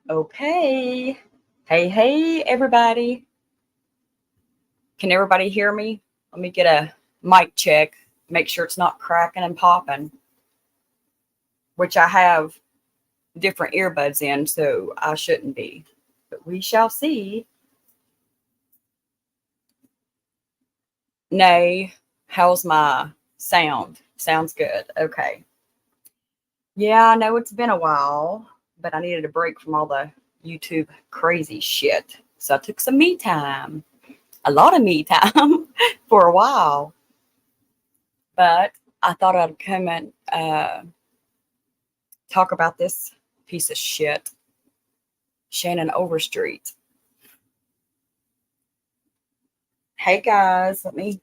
Okay. Hey, everybody. Can everybody hear me? Let me get a mic check. Make sure it's not cracking and popping, which I have different earbuds in, so I shouldn't be. But we shall see. Nay, how's my sound? Sounds good. Okay. Yeah, I know it's been a while, but I needed a break from all the YouTube crazy shit. So I took some me time. A lot of me time for a while. But I thought I'd come and talk about this piece of shit, Shannon Overstreet. Hey guys, let me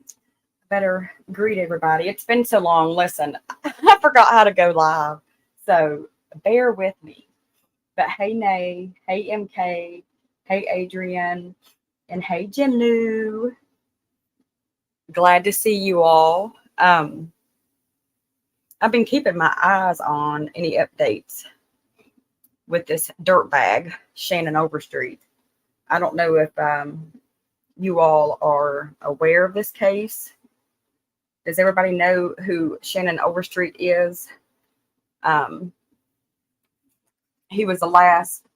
better greet everybody. It's been so long. Listen, I forgot how to go live, so bear with me. But hey, Nay, hey, MK, hey, Adrian, and hey, Jim New. Glad to see you all. I've been keeping my eyes on any updates with this dirtbag, Shannon Overstreet. I don't know if you all are aware of this case. Does everybody know who Shannon Overstreet is? Um, he was the last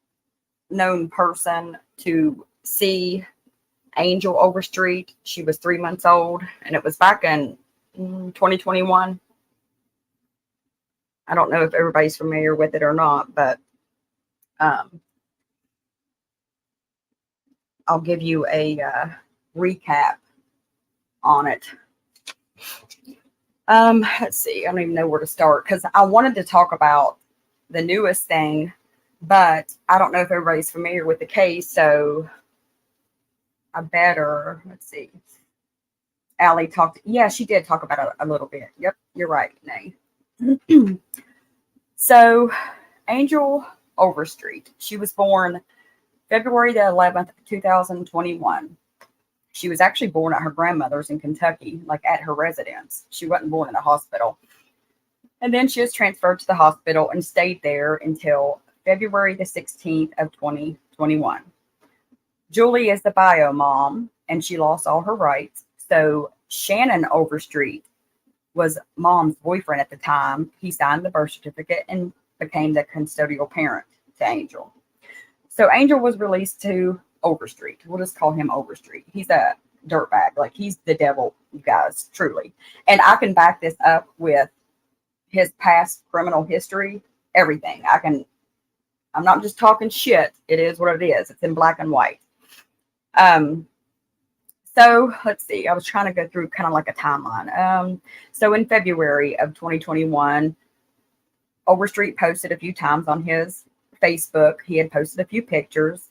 known person to see Angel Overstreet. She was 3 months old, and it was back in 2021. I don't know if everybody's familiar with it or not, but um, I'll give you a recap on it. Let's see. I don't even know where to start because I wanted to talk about the newest thing, but I don't know if everybody's familiar with the case, so I better let's see. Allie talked. Yeah, she did talk about it a little bit. Yep, you're right, Nay. So, Angel Overstreet. She was born February the 11th, 2021. She was actually born at her grandmother's in Kentucky, like at her residence. She wasn't born in a hospital. And then she was transferred to the hospital and stayed there until February the 16th of 2021. Julie is the bio mom, and she lost all her rights. So Shannon Overstreet was mom's boyfriend at the time. He signed the birth certificate and became the custodial parent to Angel. So Angel was released to Overstreet. We'll just call him Overstreet. He's a dirtbag. Like he's the devil, you guys, truly. And I can back this up with his past criminal history, everything. I'm not just talking shit. It is what it is. It's in black and white. Um, so let's see. I was trying to go through kind of like a timeline. So in February of 2021, Overstreet posted a few times on his Facebook. He had posted a few pictures.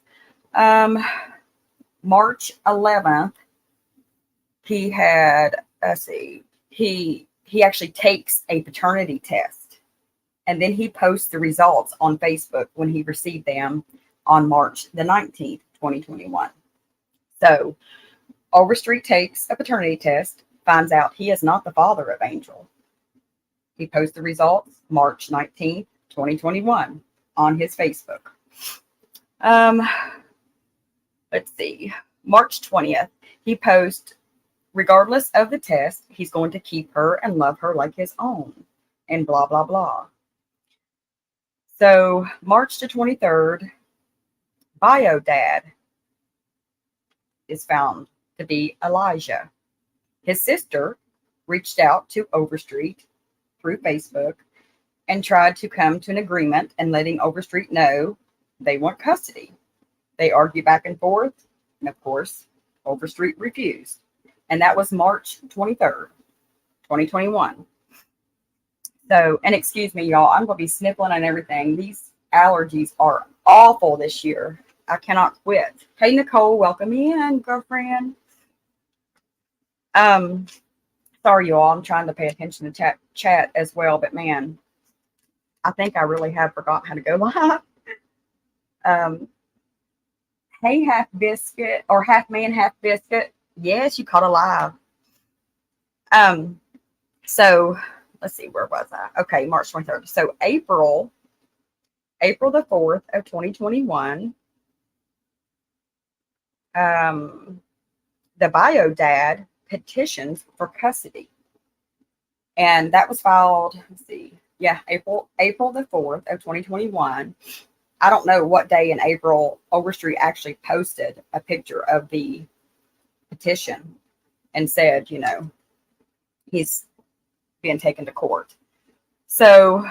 March 11th, he had, let's see, he actually takes a paternity test and then he posts the results on Facebook when he received them on March the 19th, 2021. So Overstreet takes a paternity test, finds out he is not the father of Angel. He posts the results March 19th, 2021 on his Facebook. Let's see. March 20th, he posts, regardless of the test, he's going to keep her and love her like his own, and blah, blah, blah. So, March the 23rd, bio dad is found to be Elijah. His sister reached out to Overstreet through Facebook and tried to come to an agreement and letting Overstreet know they want custody. They argue back and forth, and of course, Overstreet refused. And that was March 23rd, 2021. So, and excuse me, y'all, I'm going to be sniffling and everything. These allergies are awful this year. I cannot quit. Hey, Nicole, welcome in, girlfriend. Um, Sorry, y'all, I'm trying to pay attention to chat as well, but man, I think I really have forgotten how to go live. Um, hey, half biscuit or half man, half biscuit. Yes, you caught a live. So let's see, where was I? Okay, March 23rd. So April April the 4th of 2021, the bio dad petitions for custody. And that was filed, let's see, yeah, April the 4th of 2021. I don't know what day in April Overstreet actually posted a picture of the petition and said, he's being taken to court. So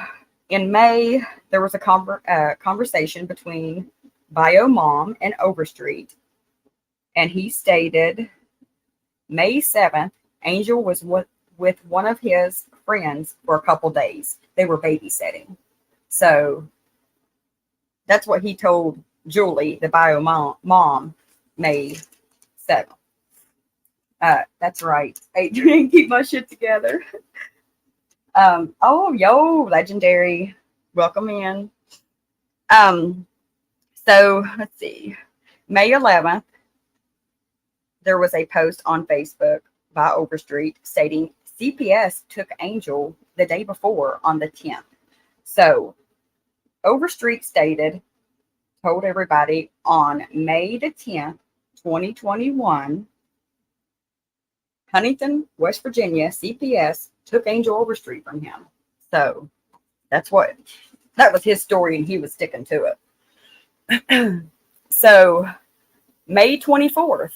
in May, there was a conversation between bio mom and Overstreet. And he stated, May 7th, Angel was with one of his friends for a couple days. They were babysitting. So that's what he told Julie, the bio mom, May 7th. That's right. Adrian, keep my shit together. Yo, legendary. Welcome in. So let's see. May 11th, there was a post on Facebook by Overstreet stating CPS took Angel the day before on the 10th. So Overstreet told everybody on May the 10th, 2021, Huntington, West Virginia, CPS took Angel Overstreet from him. So that was his story, and he was sticking to it. So May 24th,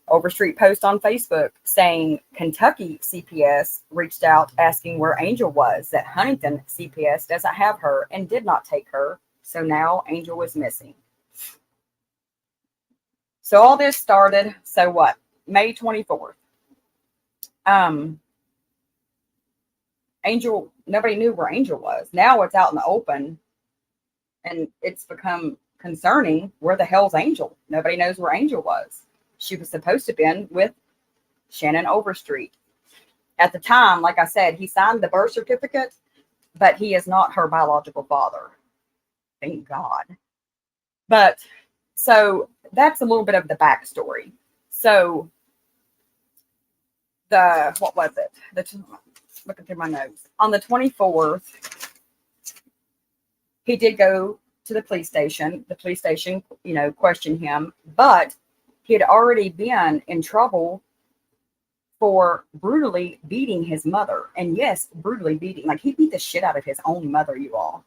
Overstreet post on Facebook saying Kentucky CPS reached out asking where Angel was, that Huntington CPS doesn't have her and did not take her. So now Angel was missing. So all this started, so what? May 24th. Angel, nobody knew where Angel was. Now it's out in the open and it's become concerning. Where the hell's Angel? Nobody knows where Angel was. She was supposed to have been with Shannon Overstreet. At the time, like I said, he signed the birth certificate, but he is not her biological father. Thank God. But so that's a little bit of the backstory. So what was it? Looking through my notes. On the 24th, he did go to the police station. The police station, questioned him, but he had already been in trouble for brutally beating his mother. And yes, brutally beating. Like, he beat the shit out of his own mother, you all.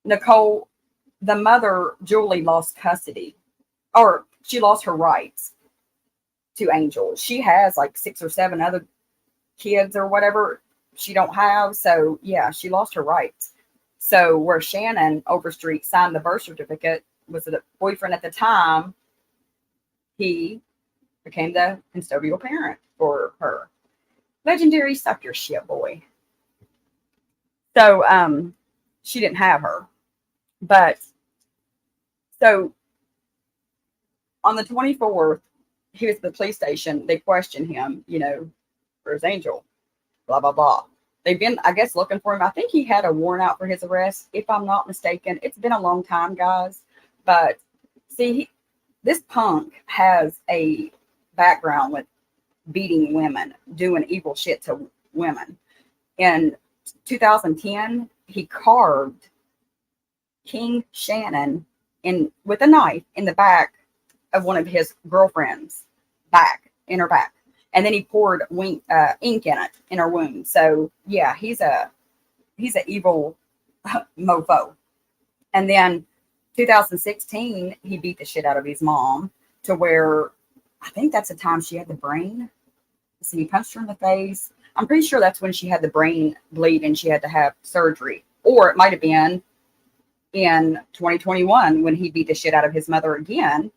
Nicole, the mother, Julie, lost custody. Or she lost her rights to Angel. She has like 6 or 7 other kids or whatever she don't have. So yeah, she lost her rights. So where Shannon Overstreet signed the birth certificate, was the boyfriend at the time, he became the custodial parent for her. Legendary, suck your shit, boy. So she didn't have her. But so on the 24th, he was at the police station. They questioned him, where's Angel? Blah, blah, blah. They've been, I guess, looking for him. I think he had a warrant out for his arrest, if I'm not mistaken. It's been a long time, guys. But see, this punk has a background with beating women, doing evil shit to women. In 2010, he carved King Shannon with a knife in the back of one of his girlfriend's in her back. And then he poured ink in it, in her wound. So yeah, he's an evil mofo. And then 2016, he beat the shit out of his mom to where I think that's the time she had the brain. So he punched her in the face. I'm pretty sure that's when she had the brain bleed and she had to have surgery. Or it might have been in 2021 when he beat the shit out of his mother again.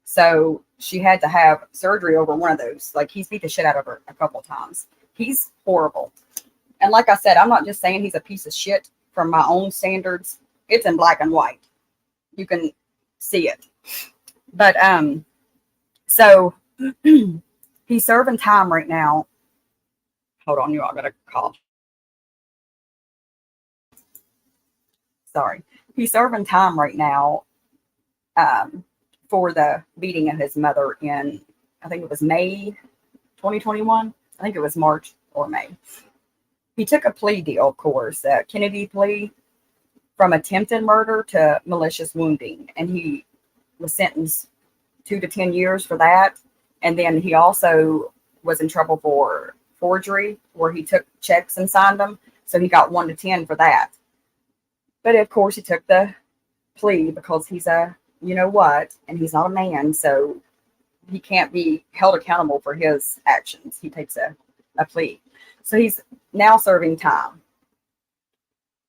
So she had to have surgery over one of those. Like, he's beat the shit out of her a couple times. He's horrible. And like I said, I'm not just saying he's a piece of shit from my own standards. It's in black and white. You can see it. But so he's serving time right now. Hold on, you all got a call. Sorry. He's serving time right now for the beating of his mother in, I think it was May 2021. I think it was March or May. He took a plea deal, of course, a Kennedy plea from attempted murder to malicious wounding. And he was sentenced 2 to 10 years for that. And then he also was in trouble for forgery, where he took checks and signed them. So he got 1 to 10 for that. But of course, he took the plea because he's a, you know what, and he's not a man. So he can't be held accountable for his actions. He takes a plea. So he's now serving time.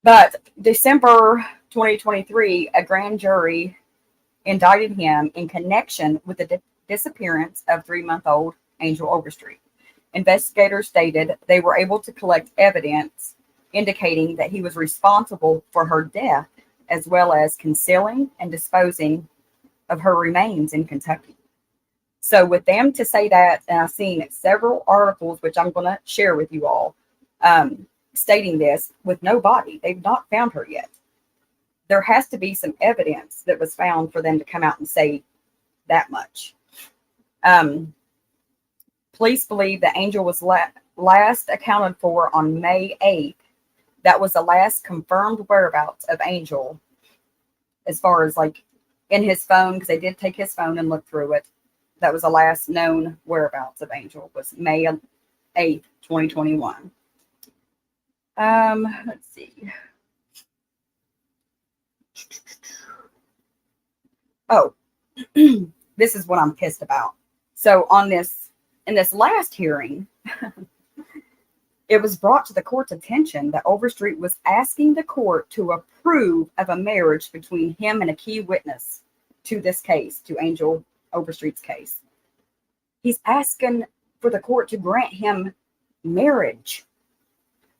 But December 2023, a grand jury indicted him in connection with the disappearance of 3-month-old Angel Overstreet. Investigators stated they were able to collect evidence indicating that he was responsible for her death, as well as concealing and disposing of her remains in Kentucky. So with them to say that, and I've seen several articles, which I'm going to share with you all, stating this, with no body. They've not found her yet. There has to be some evidence that was found for them to come out and say that much. Police believe that Angel was last accounted for on May 8th. That was the last confirmed whereabouts of Angel, as far as like in his phone, because they did take his phone and look through it. That was the last known whereabouts of Angel, was May 8th, 2021. Let's see. Oh, this is what I'm pissed about. So in this last hearing, it was brought to the court's attention that Overstreet was asking the court to approve of a marriage between him and a key witness to this case, to Angel Overstreet's case. He's asking for the court to grant him marriage.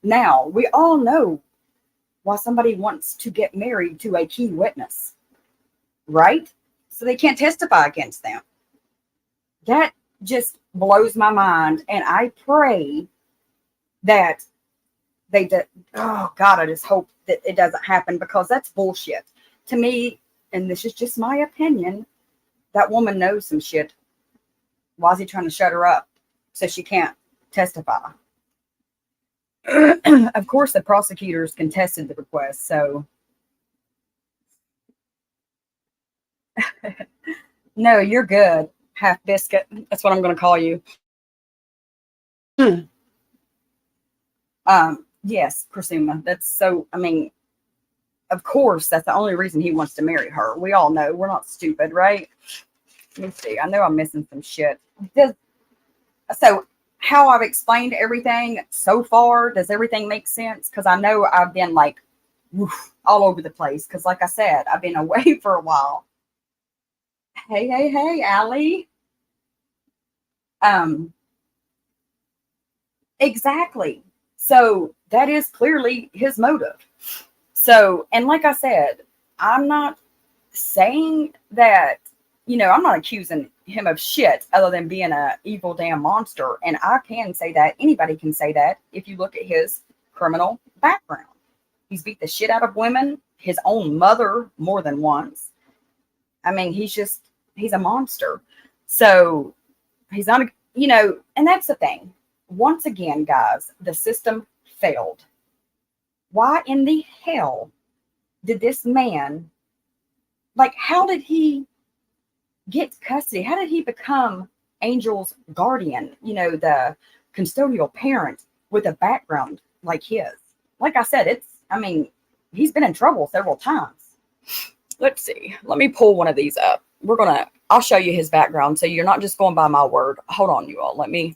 Now, we all know why somebody wants to get married to a key witness, right? So they can't testify against them. That just blows my mind. And I pray that they did. Oh God, I just hope that it doesn't happen, because that's bullshit to me. And this is just my opinion. That woman knows some shit. Why is he trying to shut her up so she can't testify? Of course, the prosecutors contested the request. So no, you're good, half biscuit. That's what I'm going to call you. Yes, Presuma. That's so, I mean, of course, that's the only reason he wants to marry her. We all know. We're not stupid, right? Let me see. I know I'm missing some shit. So how I've explained everything so far, does everything make sense? Because I know I've been like all over the place. Because like I said, I've been away for a while. Hey, Allie. Exactly. So that is clearly his motive. So, and like I said, I'm not saying that, you know, I'm not accusing him of shit other than being a evil damn monster. And I can say that. Anybody can say that if you look at his criminal background. He's beat the shit out of women, his own mother more than once. I mean, he's a monster. So he's not, you know, and that's the thing. Once again, guys, the system failed. Why in the hell did this man, like, how did he get custody? How did he become Angel's guardian, you know, the custodial parent with a background like his? Like I said, he's been in trouble several times. Let's see. Let me pull one of these up. I'll show you his background so you're not just going by my word. Hold on, you all. Let me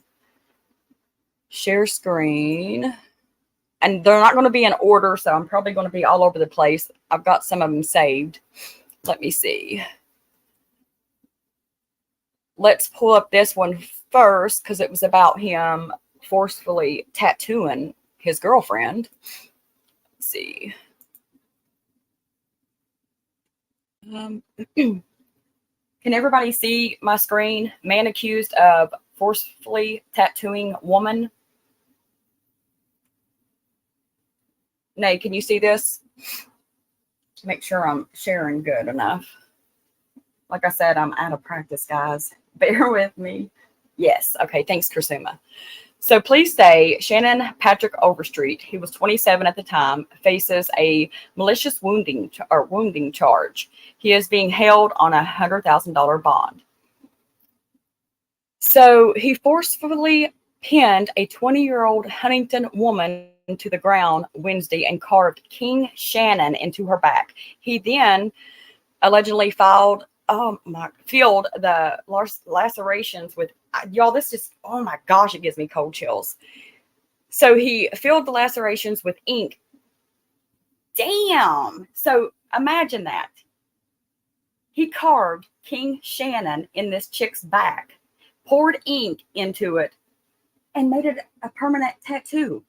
share screen. And they're not going to be in order, so I'm probably going to be all over the place. I've got some of them saved. Let me see. Let's pull up this one first, because it was about him forcefully tattooing his girlfriend. Let's see. Can everybody see my screen? Man accused of forcefully tattooing woman. Nay, can you see this? Make sure I'm sharing good enough. Like I said, I'm out of practice, guys. Bear with me. Yes. Okay. Thanks, Kursuma. So police say Shannon Patrick Overstreet, he was 27 at the time, faces a malicious wounding charge. He is being held on a $100,000 bond. So he forcefully pinned a 20-year-old Huntington woman to the ground Wednesday and carved King Shannon into her back. He then allegedly filled the lacerations with, y'all, this just, oh my gosh, it gives me cold chills. So he filled the lacerations with ink. Damn. So imagine that. He carved King Shannon in this chick's back, poured ink into it, and made it a permanent tattoo.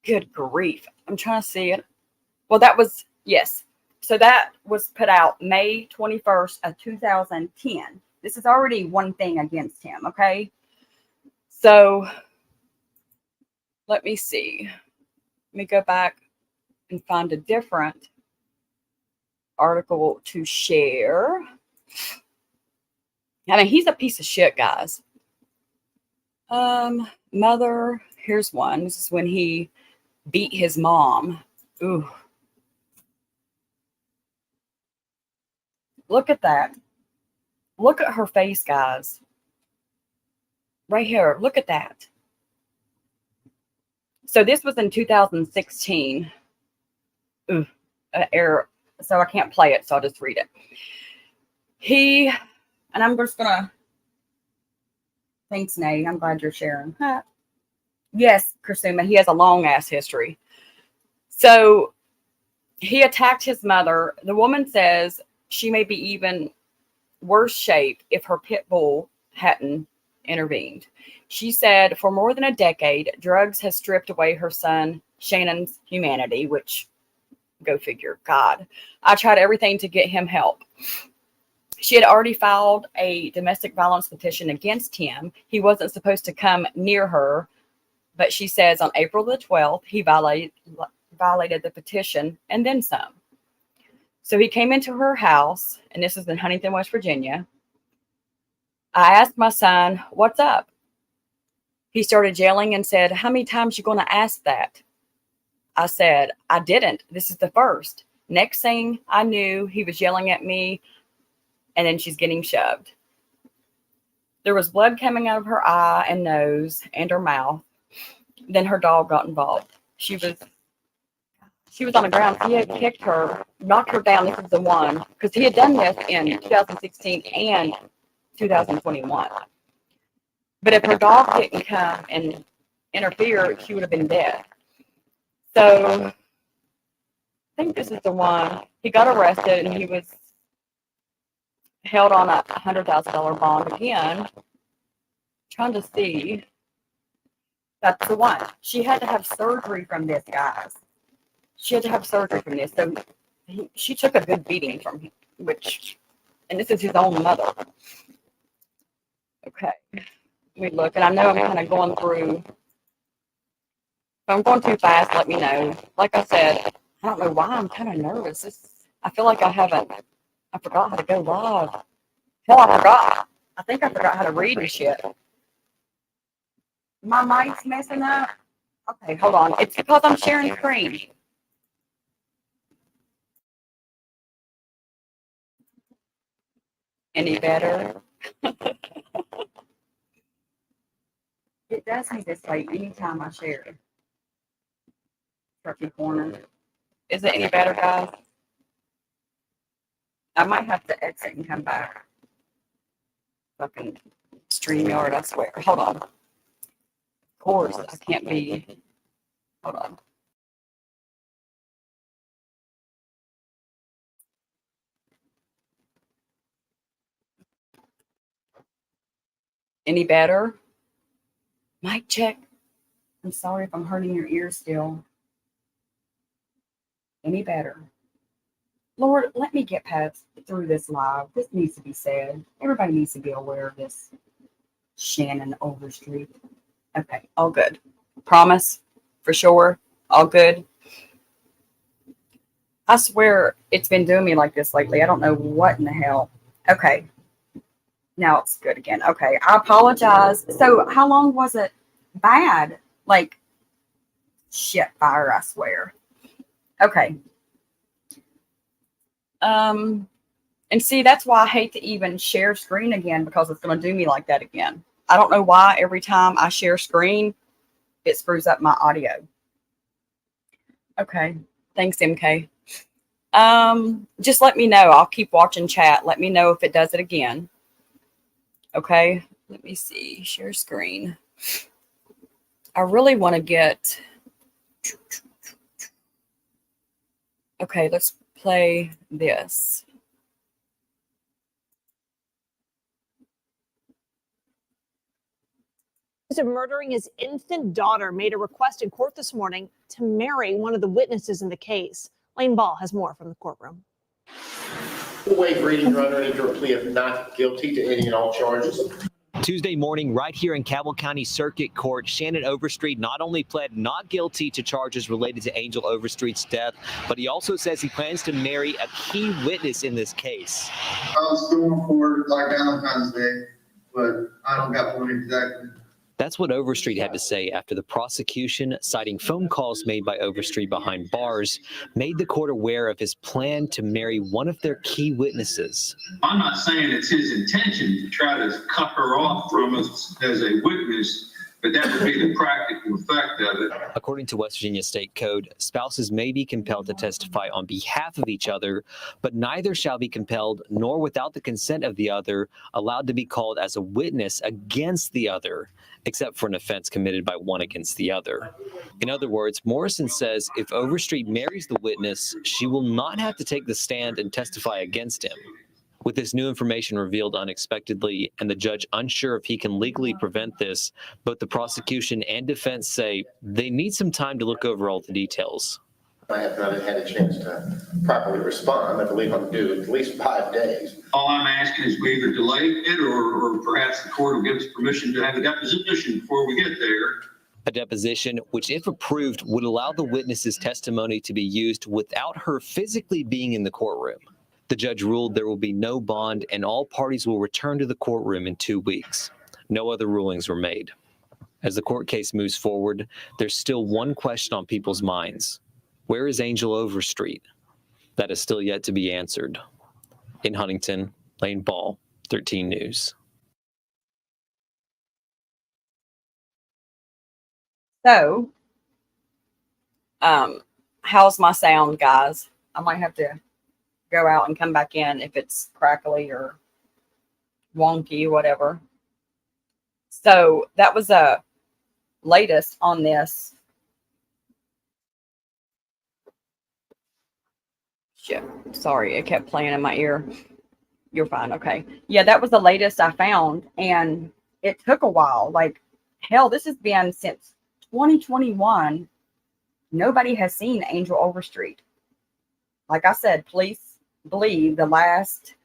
Good grief. I'm trying to see it. Well, that was, yes. So that was put out May 21st of 2010. This is already one thing against him, okay? So let me see. Let me go back and find a different article to share. I mean, he's a piece of shit, guys. Mother, here's one. This is when he beat his mom. Ooh. Look at that. Look at her face, guys. Right here. Look at that. So this was in 2016. Ooh, error. So I can't play it, so I'll just read it. And I'm just going to, thanks, Nate. I'm glad you're sharing. Huh. Yes, Kursuma, he has a long-ass history. So he attacked his mother. The woman says she may be even worse shape if her pit bull hadn't intervened. She said for more than a decade, drugs has stripped away her son Shannon's humanity, which, go figure, God. I tried everything to get him help. She had already filed a domestic violence petition against him. He wasn't supposed to come near her, but she says on April the 12th, he violated the petition and then some. So he came into her house, and this is in Huntington, West Virginia. I asked my son, what's up? He started yelling and said, how many times you going to ask that? I said, I didn't. This is the first. Next thing I knew, he was yelling at me, and then she's getting shoved. There was blood coming out of her eye and nose and her mouth. Then her dog got involved. She was on the ground. He had kicked her, knocked her down. This is the one, because he had done this in 2016 and 2021. But if her dog didn't come and interfere, she would have been dead. So I think this is the one. He got arrested and he was held on a $100,000 bond again. Trying to see. That's the one. She had to have surgery from this, guys. She had to have surgery from this. So she took a good beating from him, and this is his own mother. Okay. Let me look. And I know I'm kind of going through. If I'm going too fast, let me know. Like I said, I don't know why I'm kind of nervous. I feel like I forgot how to go live. Hell, I forgot. I think I forgot how to read and shit. My mic's messing up. Okay, hold on. It's because I'm sharing screen. Any better? It does me this way anytime I share. Turkey corner. Is it any better, guys? I might have to exit and come back. Fucking StreamYard, I swear. Hold on. Of course, I can't be. Hold on. Any better? Mic check. I'm sorry if I'm hurting your ears still. Any better? Lord, let me get past through this live. This needs to be said. Everybody needs to be aware of this. Shannon Overstreet. Okay, all good. Promise, for sure. All good. I swear it's been doing me like this lately. I don't know what in the hell. Okay. Now it's good again. Okay, I apologize. So, how long was it bad? Like, shit fire, I swear. Okay. And see, that's why I hate to even share screen again, because it's going to do me like that again. I don't know why every time I share screen, it screws up my audio. Okay. Thanks, MK. Just let me know. I'll keep watching chat. Let me know if it does it again. Okay. Let me see. Share screen. I really want to get. Okay, let's play this. Of murdering his infant daughter made a request in court this morning to marry one of the witnesses in the case. Lane Ball has more from the courtroom. We'll waive reading, Your Honor, and enter a plea of not guilty to any and all charges. Tuesday morning, right here in Cabell County Circuit Court, Shannon Overstreet not only pled not guilty to charges related to Angel Overstreet's death, but he also says he plans to marry a key witness in this case. I was going for like Valentine's Day, but I don't got one exactly. That's what Overstreet had to say after the prosecution, citing phone calls made by Overstreet behind bars, made the court aware of his plan to marry one of their key witnesses. I'm not saying it's his intention to try to cut her off from us as a witness, but that would be the practical effect of it. According to West Virginia State Code, spouses may be compelled to testify on behalf of each other, but neither shall be compelled, nor without the consent of the other, allowed to be called as a witness against the other, except for an offense committed by one against the other. In other words, Morrison says if Overstreet marries the witness, she will not have to take the stand and testify against him. With this new information revealed unexpectedly and the judge unsure if he can legally prevent this, both the prosecution and defense say they need some time to look over all the details. I have not had a chance to properly respond. I believe I'm due at least 5 days. All I'm asking is we either delay it or perhaps the court will give us permission to have a deposition before we get there. A deposition, which if approved, would allow the witness's testimony to be used without her physically being in the courtroom. The judge ruled there will be no bond and all parties will return to the courtroom in 2 weeks. No other rulings were made. As the court case moves forward, there's still one question on people's minds. Where is Angel Overstreet? That is still yet to be answered. In Huntington, Lane Ball, 13 News. So, how's my sound, guys? I might have to go out and come back in if it's crackly or wonky, whatever. So that was a latest on this. Shit, sorry, it kept playing in my ear. You're fine, okay. Yeah, that was the latest I found, and it took a while. Like, hell, this has been since 2021. Nobody has seen Angel Overstreet. Like I said, police believe the last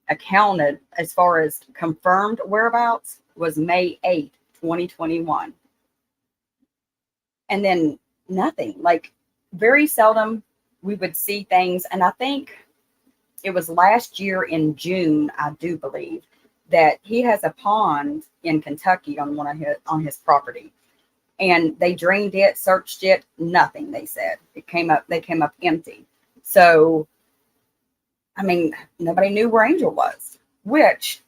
accounted as far as confirmed whereabouts was May 8th, 2021. And then nothing. Like, very seldom we would see things. And I think it was last year in June, I do believe, that he has a pond in Kentucky on his property. And they drained it, searched it, nothing, they said. They came up empty. So, I mean, nobody knew where Angel was, which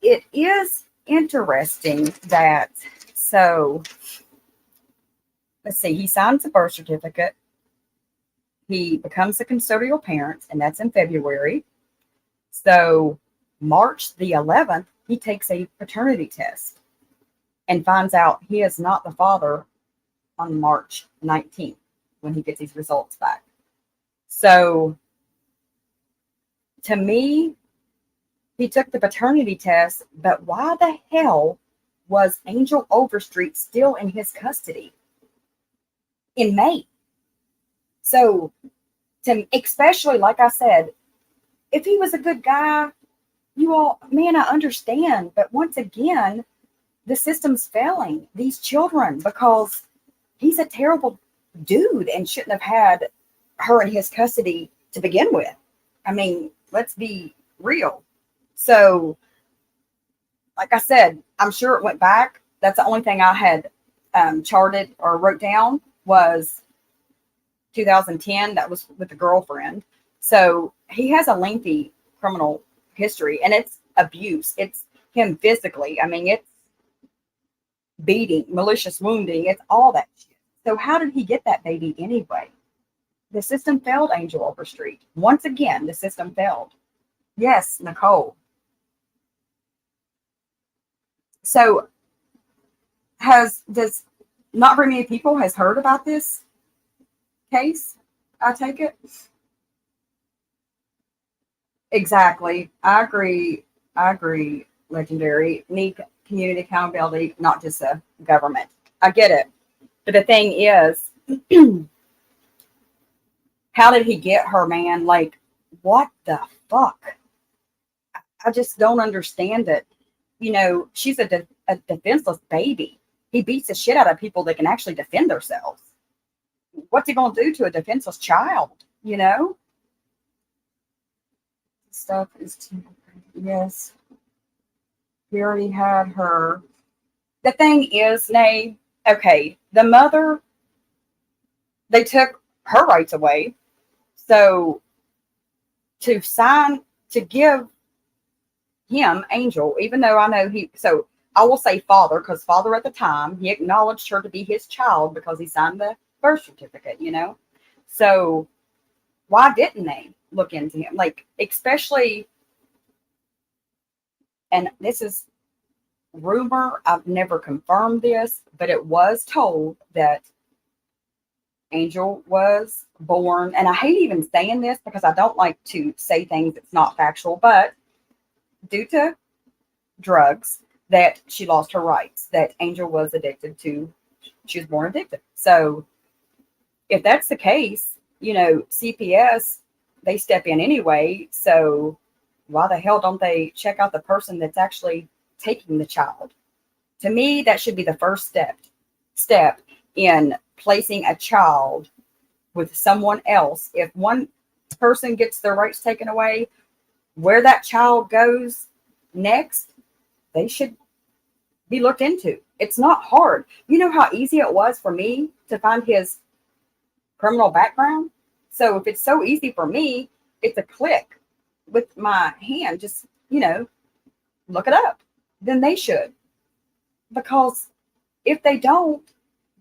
it is interesting that, so, let's see, he signs a birth certificate. He becomes a custodial parent, and that's in February. So, March the 11th, he takes a paternity test and finds out he is not the father on March 19th when he gets his results back. So, to me, he took the paternity test, but why the hell was Angel Overstreet still in his custody in May? So, especially, like I said, if he was a good guy, you all, man, I understand. But once again, the system's failing these children because he's a terrible dude and shouldn't have had her in his custody to begin with. I mean, let's be real. So like I said, I'm sure it went back. That's the only thing I had charted or wrote down was 2010. That was with a girlfriend. So he has a lengthy criminal history, and it's abuse. It's him physically. I mean, it's beating, malicious wounding. It's all that shit. So how did he get that baby anyway? The system failed Angel Overstreet. Once again, the system failed. Yes, Nicole. So does not very many people has heard about this case, I take it? Exactly. I agree, Legendary. Need community accountability, not just the government. I get it. But the thing is, how did he get her, man? Like, what the fuck? I just don't understand it. You know, she's a defenseless baby. He beats the shit out of people that can actually defend themselves. What's he going to do to a defenseless child? You know? Stuff is, yes. We already had her. The thing is, Nay, okay, the mother, they took her rights away. So to give him, Angel, even though I know so I will say father, because father at the time, he acknowledged her to be his child because he signed the birth certificate, you know? So why didn't they look into him? Like, especially, and this is rumor, I've never confirmed this, but it was told that Angel was born, and I hate even saying this because I don't like to say things that's not factual, but due to drugs, that she lost her rights, that Angel was addicted to, she was born addicted. So if that's the case, you know, CPS, they step in anyway. So why the hell don't they check out the person that's actually taking the child? To me, that should be the first step in placing a child with someone else. If one person gets their rights taken away, where that child goes next, they should be looked into. It's not hard. You know how easy it was for me to find his criminal background? So if it's so easy for me, it's a click with my hand. Just, you know, look it up. Then they should. Because if they don't,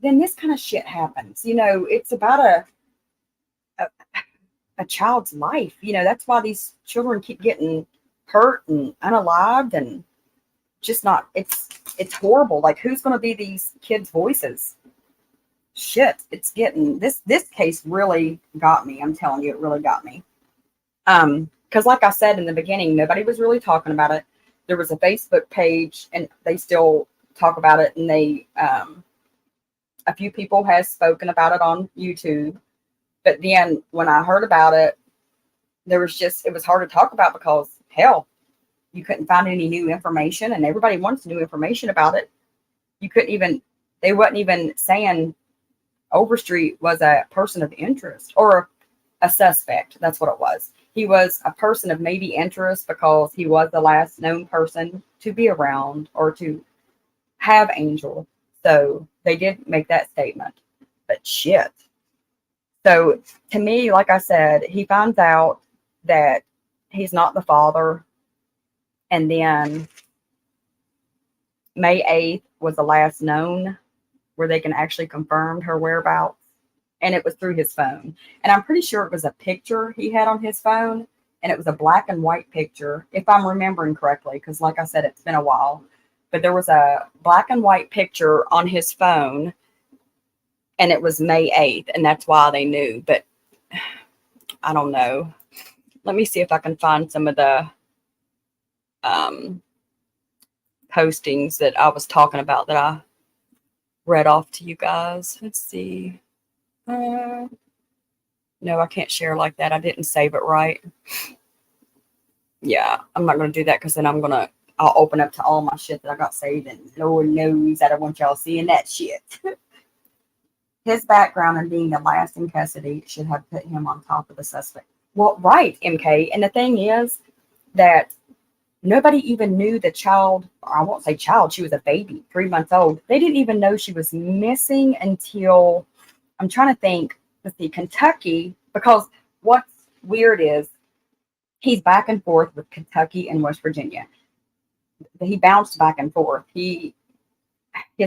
then this kind of shit happens. You know, it's about a child's life. You know, that's why these children keep getting hurt and unalived and just not, it's horrible. Like, who's going to be these kids' voices? Shit, it's getting, this case really got me. I'm telling you, it really got me. Because like I said in the beginning, nobody was really talking about it. There was a Facebook page, and they still talk about it, and they, a few people has spoken about it on YouTube. But then when I heard about it, it was hard to talk about because, hell, you couldn't find any new information, and everybody wants new information about it. They wasn't even saying Overstreet was a person of interest or a suspect. That's what it was. He was a person of maybe interest because he was the last known person to be around or to have Angel. So they did make that statement. But shit. So to me, like I said, he finds out that he's not the father. And then May 8th was the last known where they can actually confirm her whereabouts. And it was through his phone. And I'm pretty sure it was a picture he had on his phone. And it was a black and white picture, if I'm remembering correctly, because like I said, it's been a while. But there was a black and white picture on his phone. And it was May 8th. And that's why they knew. But I don't know. Let me see if I can find some of the postings that I was talking about that I read off to you guys. Let's see. No, I can't share like that. I didn't save it right. Yeah, I'm not going to do that because then I'll open up to all my shit that I got saved, and Lord knows I don't want y'all seeing that shit. His background in being the last in custody should have put him on top of the suspect. Well, right, MK. And the thing is that Nobody even knew the child. I won't say child. She was a baby, 3 months old. They didn't even know she was missing until, I'm trying to think, let's see, Kentucky, because what's weird is he's back and forth with Kentucky and West Virginia. He bounced back and forth. His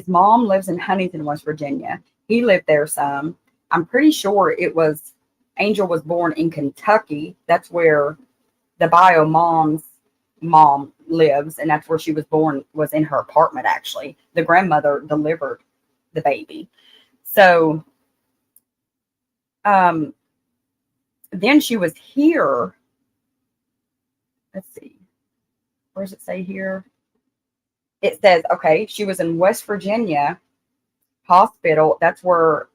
mom lives in Huntington, West Virginia. He lived there some. I'm pretty sure Angel was born in Kentucky. That's where the bio mom's mom lives, and that's where she was born, was in her apartment, actually. The grandmother delivered the baby. So then she was here. Let's see. Where does it say here? It says, okay, she was in West Virginia hospital. That's where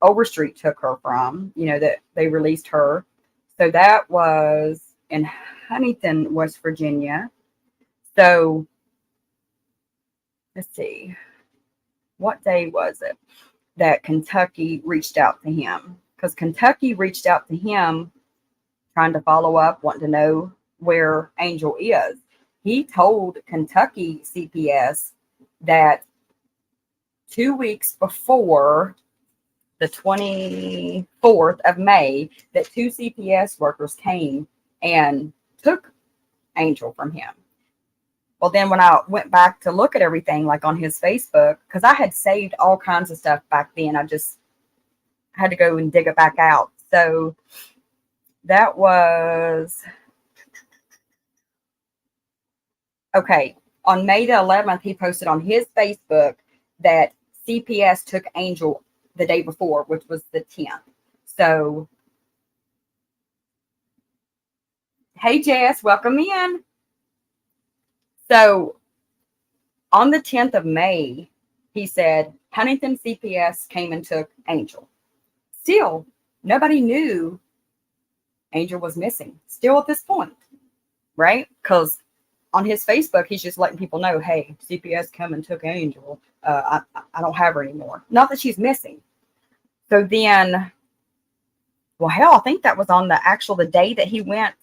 Overstreet took her from, that they released her. So that was in Huntington, West Virginia. So let's see. What day was it that Kentucky reached out to him? Because Kentucky reached out to him trying to follow up, wanting to know where Angel is. He told Kentucky CPS that 2 weeks before the 24th of May, that 2 CPS workers came and took Angel from him. Well, then when I went back to look at everything, like on his Facebook, because I had saved all kinds of stuff back then, I just had to go and dig it back out. So that was, okay, on May the 11th, he posted on his Facebook that CPS took Angel the day before, which was the 10th. So, hey, Jess, welcome in. So, on the 10th of May, he said, Huntington CPS came and took Angel. Still, nobody knew Angel was missing. Still at this point, right? Because on his Facebook, he's just letting people know, hey, CPS come and took Angel. I don't have her anymore. Not that she's missing. So then, well, hell, I think that was on the day that he went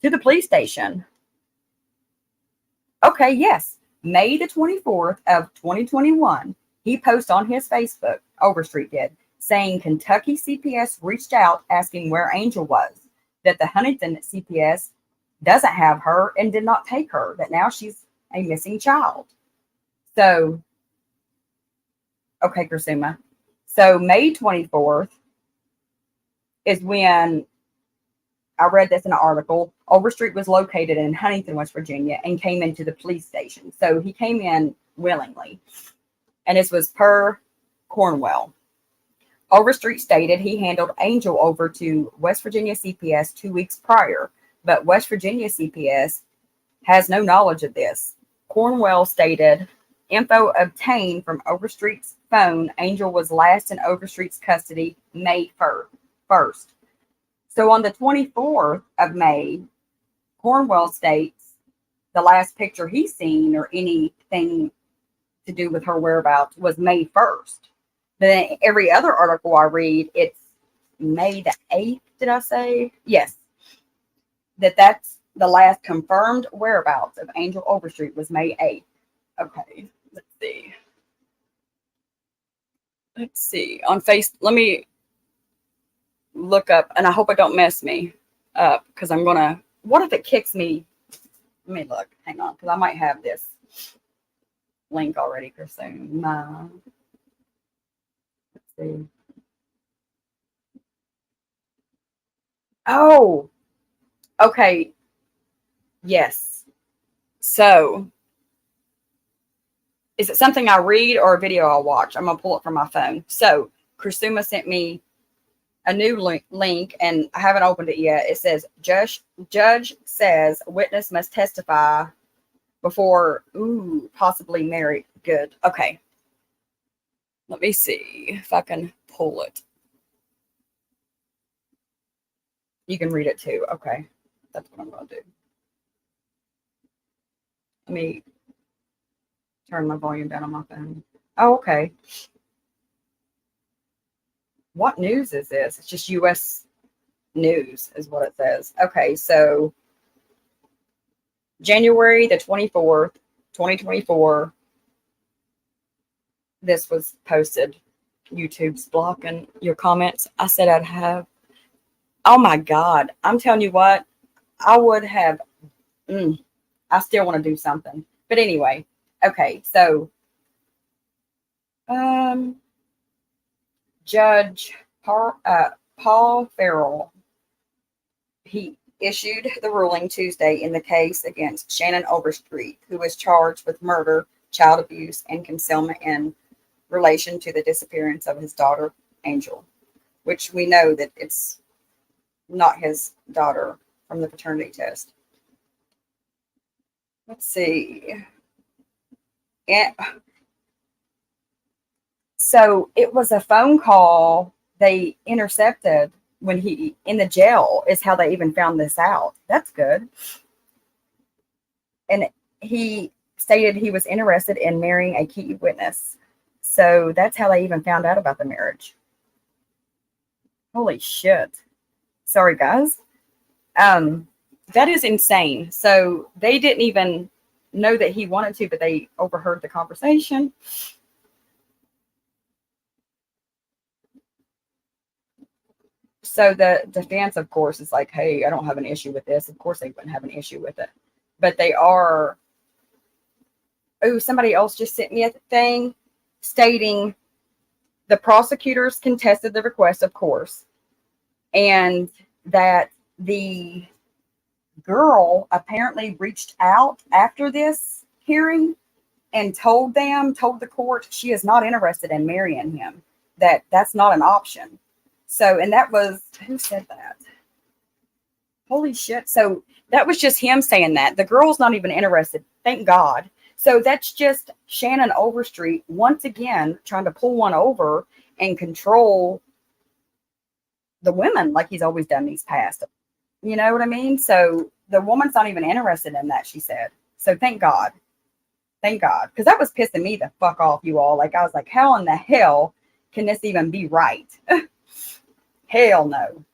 to the police station. Okay, yes. May the 24th of 2021, he posted on his Facebook, Overstreet did, saying Kentucky CPS reached out asking where Angel was, that the Huntington CPS doesn't have her and did not take her, that now she's a missing child. So, okay, Kursuma. So May 24th is when I read this in an article. Overstreet was located in Huntington, West Virginia, and came into the police station. So he came in willingly. And this was per Cornwell. Overstreet stated he handled Angel over to West Virginia CPS 2 weeks prior, but West Virginia CPS has no knowledge of this. Cornwell stated, info obtained from Overstreet's phone, Angel was last in Overstreet's custody May 1st. So on the 24th of May, Cornwell states the last picture he's seen or anything to do with her whereabouts was May 1st. Then every other article I read, it's May the 8th, did I say? Yes. That's the last confirmed whereabouts of Angel Overstreet was May 8th. Okay, let's see. On let me look up, and I hope I don't mess me up, because I'm gonna, what if it kicks me? Let me look, hang on, because I might have this link already for soon. Let's see. Oh, okay. Yes. So, is it something I read or a video I'll watch? I'm going to pull it from my phone. So, Kursuma sent me a new link, and I haven't opened it yet. It says, Judge says witness must testify before, possibly married. Good. Okay. Let me see if I can pull it. You can read it too. Okay. That's what I'm going to do. Let me turn my volume down on my phone. Oh, okay. What news is this? It's just U.S. news is what it says. Okay, so January the 24th, 2024, this was posted. YouTube's blocking your comments. I said I'd have, oh my God. I'm telling you what, I would have, I still want to do something. But anyway, okay, so Judge Paul Farrell, he issued the ruling Tuesday in the case against Shannon Overstreet, who was charged with murder, child abuse, and concealment in relation to the disappearance of his daughter, Angel, which we know that it's not his daughter from the paternity test. Let's see. And so it was a phone call they intercepted when he in the jail is how they even found this out. That's good. And he stated he was interested in marrying a key witness. So that's how they even found out about the marriage. Holy shit. Sorry, guys. That is insane. So they didn't even know that he wanted to, but they overheard the conversation. So the defense, of course, is like, hey, I don't have an issue with this. Of course, they wouldn't have an issue with it. But they are. Oh, somebody else just sent me a thing stating the prosecutors contested the request, of course, and that the girl apparently reached out after this hearing and told the court she is not interested in marrying him, that that's not an option. So, and that was, who said that? Holy shit. So that was just him saying that. The girl's not even interested. Thank God. So that's just Shannon Overstreet once again trying to pull one over and control the women like he's always done these past. You know what I mean? So the woman's not even interested in that, she said. So thank God. Thank God. Because that was pissing me the fuck off, you all. Like, I was like, how in the hell can this even be right? Hell no.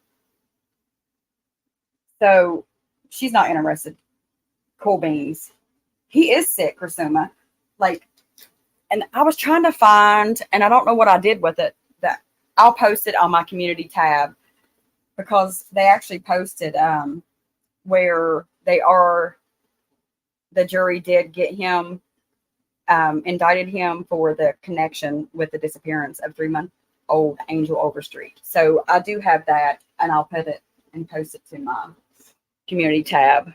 So she's not interested. Cool beans. He is sick, Krasuma. Like, and I was trying to find, and I don't know what I did with it, that I'll post it on my community tab because they actually posted where the jury did get him, indicted him for the connection with the disappearance of 3-month-old Angel Overstreet. So I do have that, and I'll put it and post it to my community tab.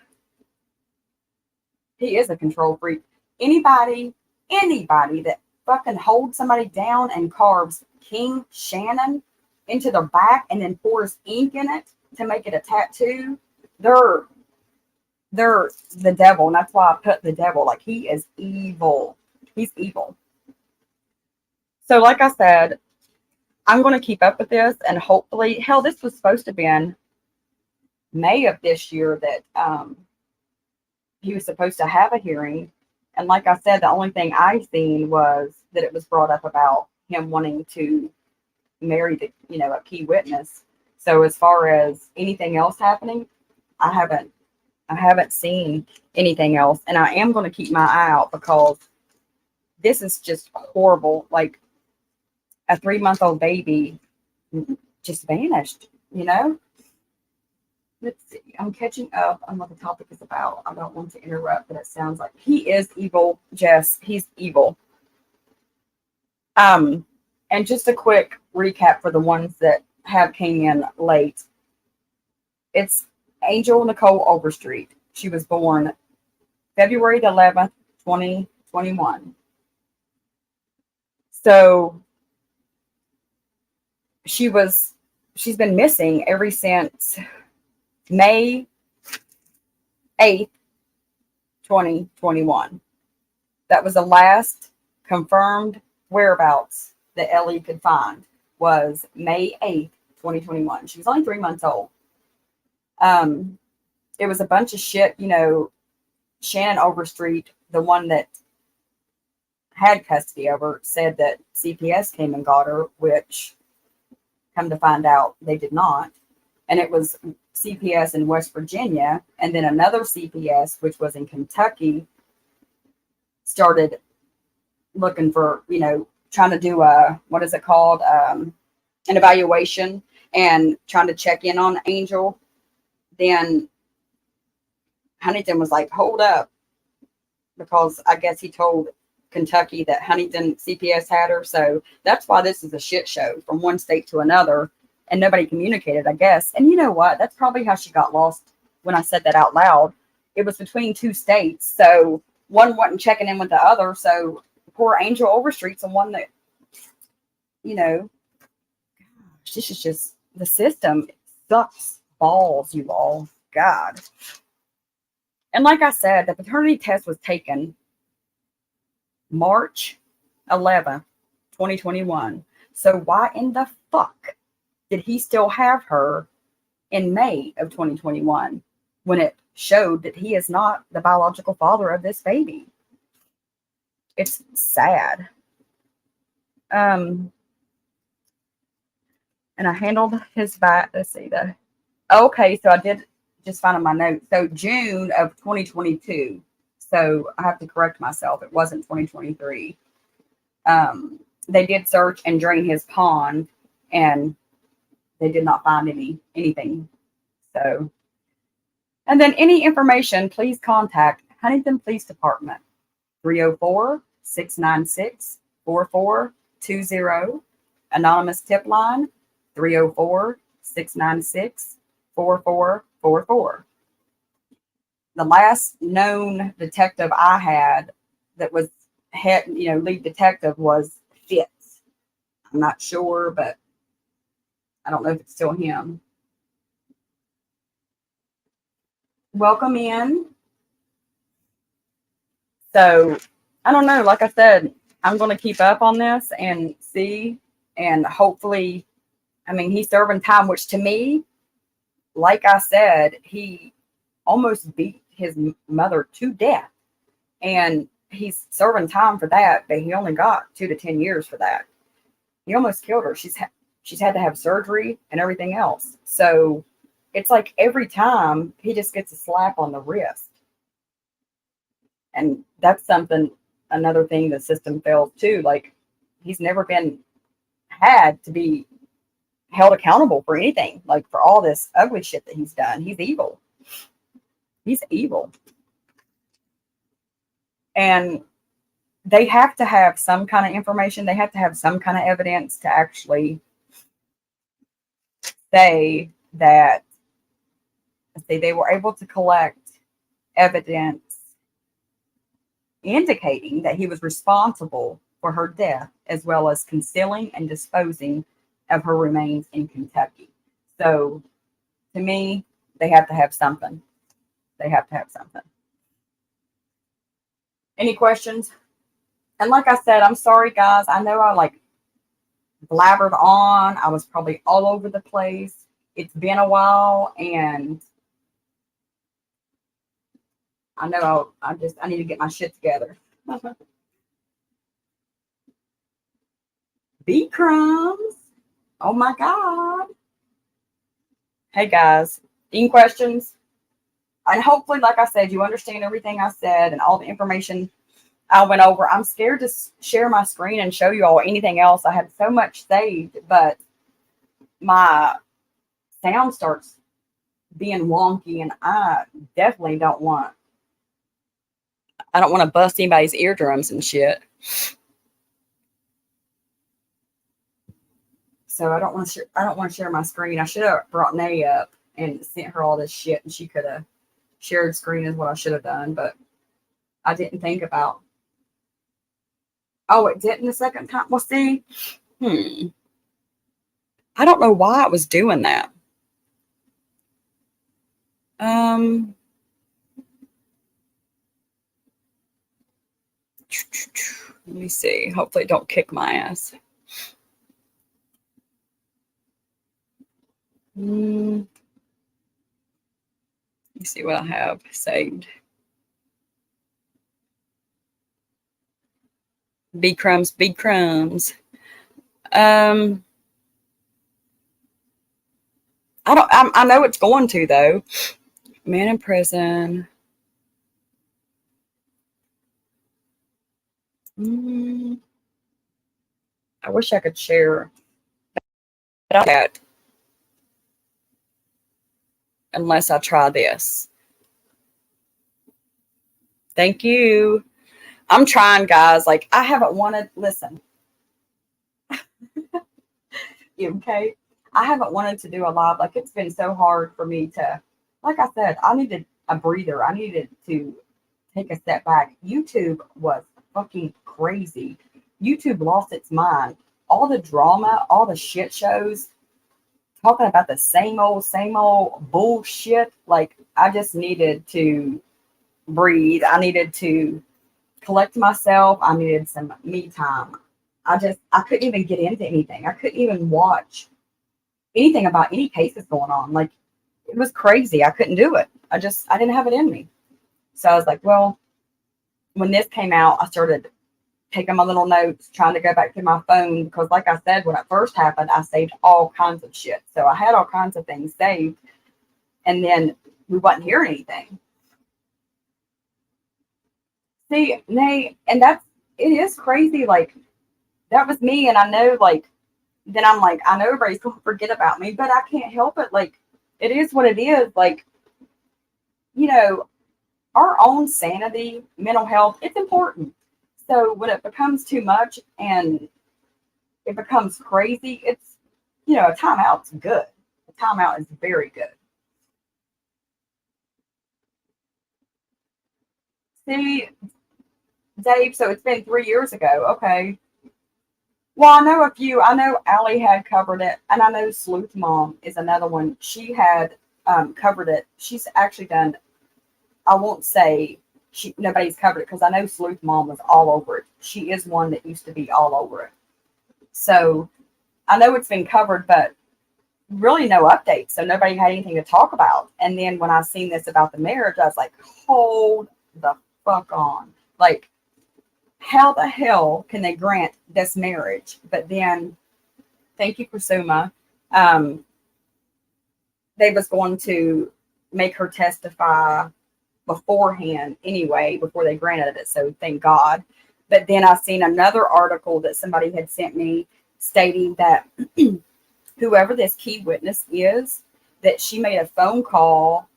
He is a control freak. Anybody that fucking holds somebody down and carves King Shannon into the back and then pours ink in it to make it a tattoo, they're the devil. And that's why I put the devil. Like, he is evil. He's evil. So like I said, I'm going to keep up with this, and hopefully, hell, this was supposed to have been May of this year that he was supposed to have a hearing. And like I said, the only thing I seen was that it was brought up about him wanting to marry a key witness. So as far as anything else happening, I haven't seen anything else. And I am going to keep my eye out because this is just horrible. Like, a 3-month-old baby just vanished, Let's see. I'm catching up on what the topic is about. I don't want to interrupt, but it sounds like he is evil, Jess. He's evil. And just a quick recap for the ones that came in late. It's Angel Nicole Overstreet. She was born February the 11th, 2021. So she's been missing ever since May 8th, 2021. That was the last confirmed whereabouts that Ellie could find, was May 8th, 2021. She was only 3 months old. It was a bunch of shit, Shannon Overstreet, the one that had custody of her, said that CPS came and got her, which, come to find out, they did not. And it was CPS in West Virginia, and then another CPS, which was in Kentucky, started looking for, trying to do what is it called? An evaluation and trying to check in on Angel. Then Huntington was like, hold up, because I guess he told Kentucky that Huntington CPS had her. So that's why this is a shit show from one state to another, and nobody communicated, I guess. And you know what? That's probably how she got lost when I said that out loud. It was between two states, so one wasn't checking in with the other. So poor Angel Overstreet's the one that, this is just the system. It sucks balls, you all. God. And like I said, the paternity test was taken March 11th, 2021. So why in the fuck did he still have her in May of 2021 when it showed that he is not the biological father of this baby? It's sad. And I handled his back. Let's see okay, so I did just find on my notes. So June of 2022. So I have to correct myself. It wasn't 2023. They did search and drain his pond, and they did not find anything. So, and then any information, please contact Huntington Police Department, 304-696-4420. Anonymous tip line, 304-696-4444. The last known detective I had that was lead detective was Fitz. I'm not sure, but I don't know if it's still him. Welcome in. So I don't know. Like I said, I'm going to keep up on this and see, and hopefully, he's serving time, which to me, like I said, he almost beat his mother to death, and he's serving time for that, but he only got 2 to 10 years for that. He almost killed her. She's had to have surgery and everything else. So it's like every time he just gets a slap on the wrist. And that's another thing the system fails too. Like, he's never had to be held accountable for anything, like for all this ugly shit that he's done. He's evil. He's evil. And they have to have some kind of information. They have to have some kind of evidence to actually say that, they were able to collect evidence indicating that he was responsible for her death, as well as concealing and disposing of her remains in Kentucky. So to me, they have to have something. They have to have something. Any questions? And like I said, I'm sorry, guys. I know I blabbered on. I was probably all over the place. It's been a while, and I know I need to get my shit together. B crumbs. Oh my God. Hey guys, any questions? And hopefully, like I said, you understand everything I said and all the information I went over. I'm scared to share my screen and show you all anything else. I had so much saved, but my sound starts being wonky, and I definitely don't want to bust anybody's eardrums and shit. So I don't want to share my screen. I should have brought Nay up and sent her all this shit, and she could have shared screen is what I should have done, but I didn't think about. Oh, it didn't the second time. Well, see, I don't know why I was doing that. Let me see. Hopefully, it don't kick my ass. Let me see what I have saved. B crumbs, B crumbs. I know it's going to though. Man in prison. I wish I could share that unless I try this. Thank you. I'm trying, guys. Like, I haven't wanted, listen. You okay? I haven't wanted to do a live. Like, it's been so hard for me to, like I said, I needed a breather. I needed to take a step back. YouTube was fucking crazy. YouTube lost its mind. All the drama, all the shit shows, talking about the same old bullshit. Like, I just needed to breathe. I needed to collect myself. I needed some me time. I couldn't even get into anything. I couldn't even watch anything about any cases going on. Like, it was crazy. I couldn't do it. I didn't have it in me. So I was like, well, when this came out, I started taking my little notes, trying to go back to my phone, because like I said, when it first happened, I saved all kinds of shit. So I had all kinds of things saved, and then we wasn't hearing anything. See, Nay, and it is crazy. Like, that was me, and I know, like, then I'm like, I know everybody's going to forget about me, but I can't help it. Like, it is what it is. Like, you know, our own sanity, mental health, it's important. So when it becomes too much and it becomes crazy, it's, you know, a timeout's good. A timeout is very good. See, Dave, so it's been 3 years ago. Okay. Well, I know a few. I know Allie had covered it, and I know Sleuth Mom is another one. She had covered it. She's actually done, I won't say nobody's covered it, because I know Sleuth Mom was all over it. She is one that used to be all over it. So I know it's been covered, but really no updates. So nobody had anything to talk about. And then when I seen this about the marriage, I was like, hold the fuck on. Like, how the hell can they grant this marriage? But then, thank you, Kusuma. They was going to make her testify beforehand anyway, before they granted it. So thank God. But then I seen another article that somebody had sent me stating that whoever this key witness is, that she made a phone call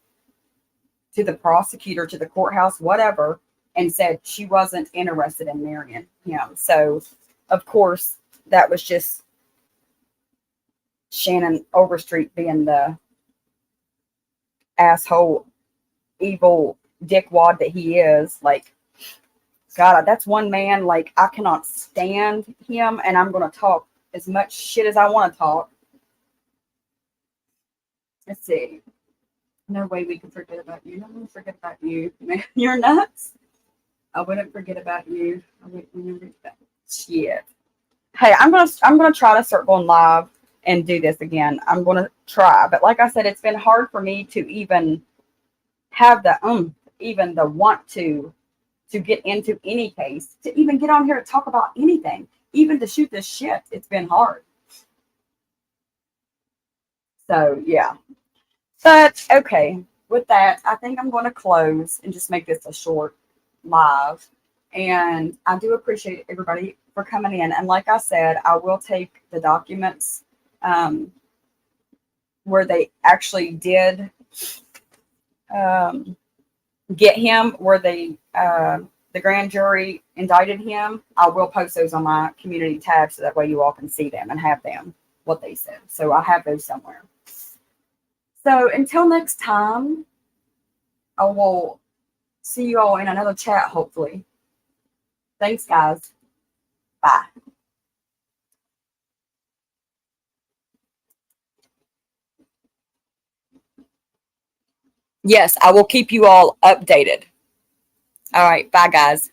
to the prosecutor, to the courthouse, whatever, and said she wasn't interested in marrying him. So, of course, that was just Shannon Overstreet being the asshole, evil dickwad that he is. Like, God, that's one man. Like, I cannot stand him, and I'm going to talk as much shit as I want to talk. Let's see. No way we can forget about you. I'm going to forget about you. Man, you're nuts. I wouldn't forget about you. I wouldn't remember that. Shit. Hey, I'm gonna try to start going live and do this again. I'm gonna try, but like I said, it's been hard for me to even have the want to get into any case, to even get on here to talk about anything, even to shoot this shit. It's been hard. So yeah, but okay. With that, I think I'm going to close and just make this a short live. And I do appreciate everybody for coming in. And like I said, I will take the documents where they actually did get him, where they the grand jury indicted him. I will post those on my community tab so that way you all can see them and have them, what they said. So I have those somewhere. So until next time, I will see you all in another chat, hopefully. Thanks, guys. Bye. Yes, I will keep you all updated. All right. Bye, guys.